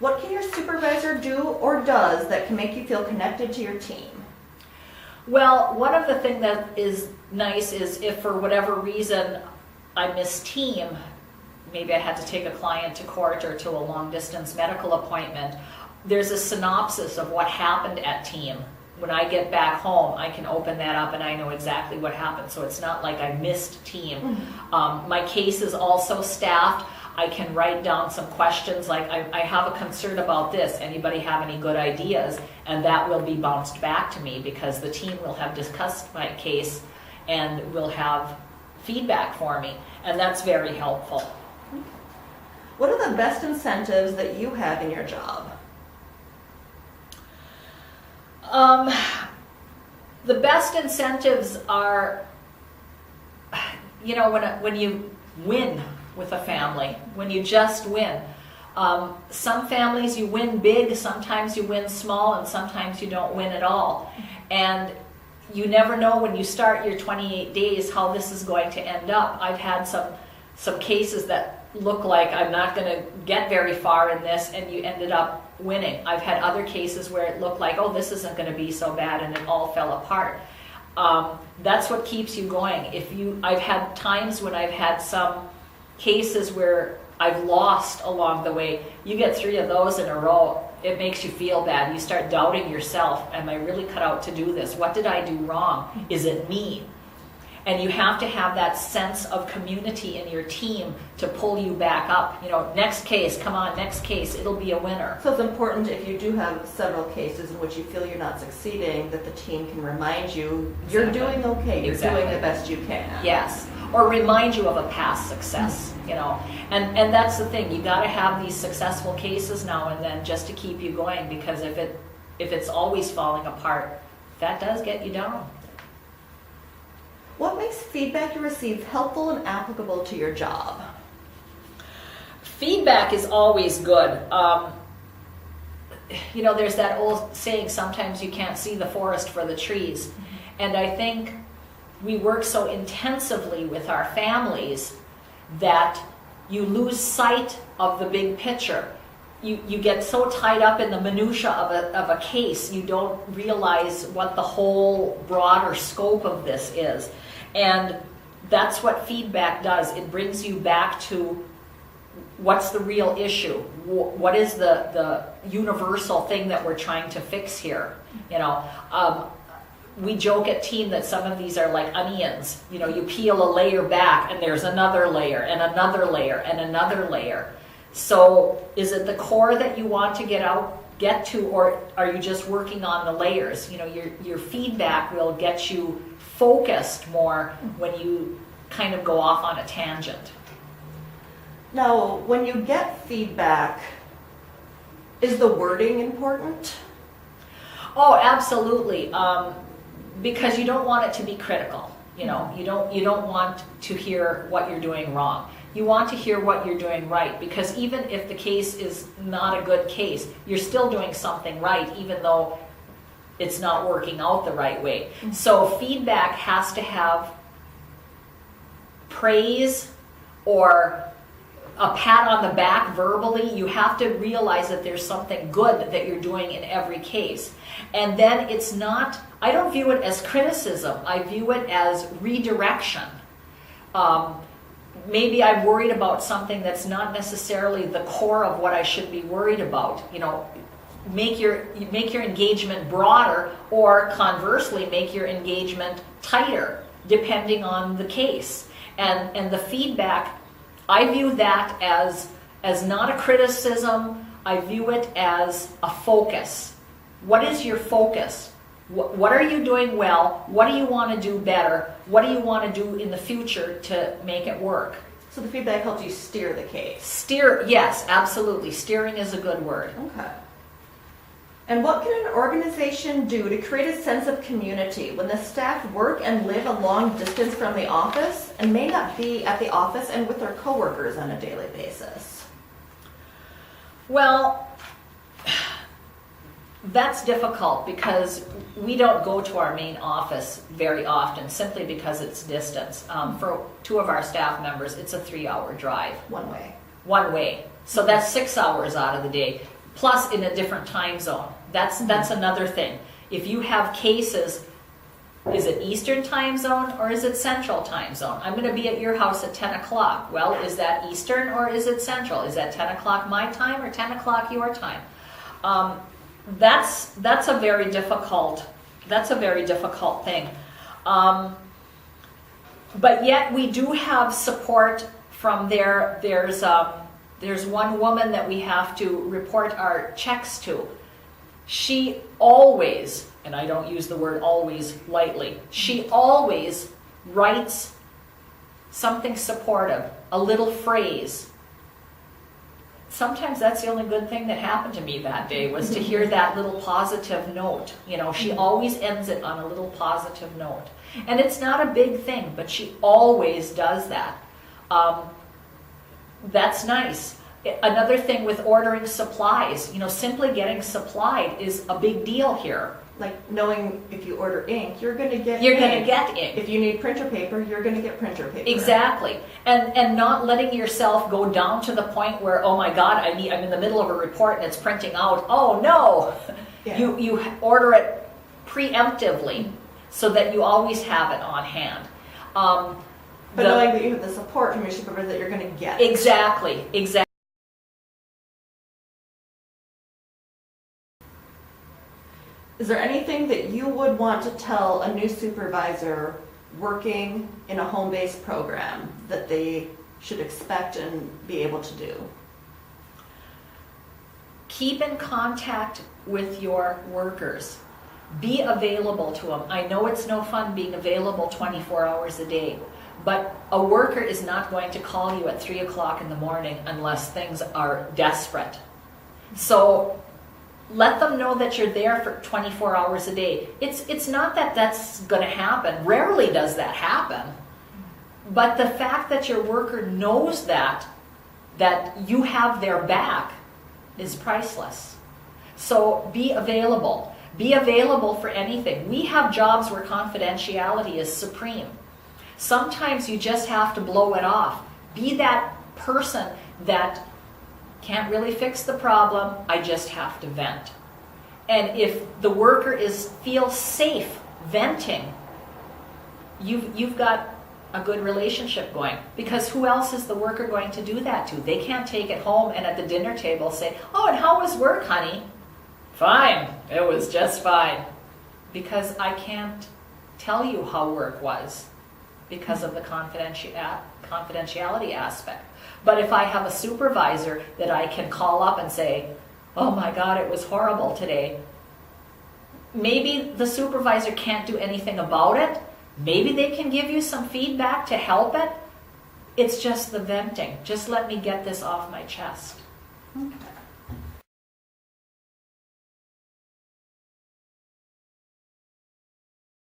What can your supervisor do or does that can make you feel connected to your team? Well, one of the things that is nice is if for whatever reason I miss team, maybe I had to take a client to court or to a long distance medical appointment, there's a synopsis of what happened at team. When I get back home, I can open that up and I know exactly what happened. So it's not like I missed team. My case is also staffed. I can write down some questions like, I have a concern about this. Anybody have any good ideas? And that will be bounced back to me because the team will have discussed my case and will have feedback for me. And that's very helpful. What are the best incentives that you have in your job? The best incentives are, you know, when you win with a family, when you just win. Some families you win big, sometimes you win small, and sometimes you don't win at all. And you never know when you start your 28 days how this is going to end up. I've had some cases that look like I'm not going to get very far in this, and you ended up winning. I've had other cases where it looked like, oh, this isn't going to be so bad, and it all fell apart. That's what keeps you going. I've had times when I've had some cases where I've lost along the way. You get 3 of those in a row, it makes you feel bad. You start doubting yourself. Am I really cut out to do this? What did I do wrong? Is it me? And you have to have that sense of community in your team to pull you back up. You know, next case, come on, next case, it'll be a winner. So it's important if you do have several cases in which you feel you're not succeeding, that the team can remind you, you're doing okay, you're doing the best you can. Yes, or remind you of a past success, you know. And that's the thing, you gotta have these successful cases now and then just to keep you going, because if it's always falling apart, that does get you down. What makes feedback you receive helpful and applicable to your job? Feedback is always good. You know, there's that old saying, sometimes you can't see the forest for the trees. And I think we work so intensively with our families that you lose sight of the big picture. You get so tied up in the minutia of a case, you don't realize what the whole broader scope of this is. And that's what feedback does. It brings you back to what's the real issue? What is the universal thing that we're trying to fix here? You know, we joke at team that some of these are like onions. You know, you peel a layer back and there's another layer and another layer and another layer. So is it the core that you want to get to, or are you just working on the layers? You know, your feedback will get you focused more when you kind of go off on a tangent. Now, when you get feedback, is the wording important? Oh, absolutely. Because you don't want it to be critical. You know, you don't want to hear what you're doing wrong. You want to hear what you're doing right, because even if the case is not a good case, you're still doing something right, even though it's not working out the right way. So feedback has to have praise or a pat on the back verbally. You have to realize that there's something good that you're doing in every case. And then it's not, I don't view it as criticism, I view it as redirection. Maybe I'm worried about something that's not necessarily the core of what I should be worried about. You know, make your engagement broader, or conversely make your engagement tighter depending on the case. And the feedback, I view that as not a criticism. I view it as a focus. What is your focus? What are you doing well? What do you want to do better? What do you want to do in the future to make it work? So the feedback helps you steer the case. Steer, yes, absolutely. Steering is a good word. Okay. And what can an organization do to create a sense of community when the staff work and live a long distance from the office and may not be at the office and with their coworkers on a daily basis? Well, that's difficult because we don't go to our main office very often simply because it's distance. For 2 of our staff members, it's a 3-hour drive. One way. One way. So that's 6 hours out of the day. plus in a different time zone. That's another thing. If you have cases, is it Eastern time zone or is it Central time zone? I'm going to be at your house at 10 o'clock. Well, is that Eastern or is it Central? Is that 10 o'clock my time or 10 o'clock your time? That's a very difficult thing. But yet we do have support from there. There's one woman that we have to report our checks to. She always, and I don't use the word always lightly, she always writes something supportive, a little phrase. Sometimes that's the only good thing that happened to me that day, was to hear that little positive note. You know, she always ends it on a little positive note. And it's not a big thing, but she always does that. That's nice. Another thing with ordering supplies, you know, simply getting supplied is a big deal here. Like knowing if you order ink, you're going to get You're ink. going to get ink. If you need printer paper, you're going to get printer paper. Exactly. And not letting yourself go down to the point where, oh my God, I'm in the middle of a report and it's printing out. Oh no. Yeah. You order it preemptively so that you always have it on hand. But knowing that you have the support from your supervisor that you're going to get. Exactly. Is there anything that you would want to tell a new supervisor working in a home-based program that they should expect and be able to do? Keep in contact with your workers. Be available to them. I know it's no fun being available 24 hours a day, but a worker is not going to call you at 3 o'clock in the morning unless things are desperate. So let them know that you're there for 24 hours a day. It's not that that's going to happen. Rarely does that happen. But the fact that your worker knows that you have their back is priceless. So be available. Be available for anything. We have jobs where confidentiality is supreme. Sometimes you just have to blow it off. Be that person that can't really fix the problem, I just have to vent. And if the worker feels safe venting, you've got a good relationship going. Because who else is the worker going to do that to? They can't take it home and at the dinner table say, oh, and how was work, honey? Fine, it was just fine. Because I can't tell you how work was because of the confidentiality aspect. But if I have a supervisor that I can call up and say, oh my God, it was horrible today. Maybe the supervisor can't do anything about it. Maybe they can give you some feedback to help it. It's just the venting. Just let me get this off my chest. Okay.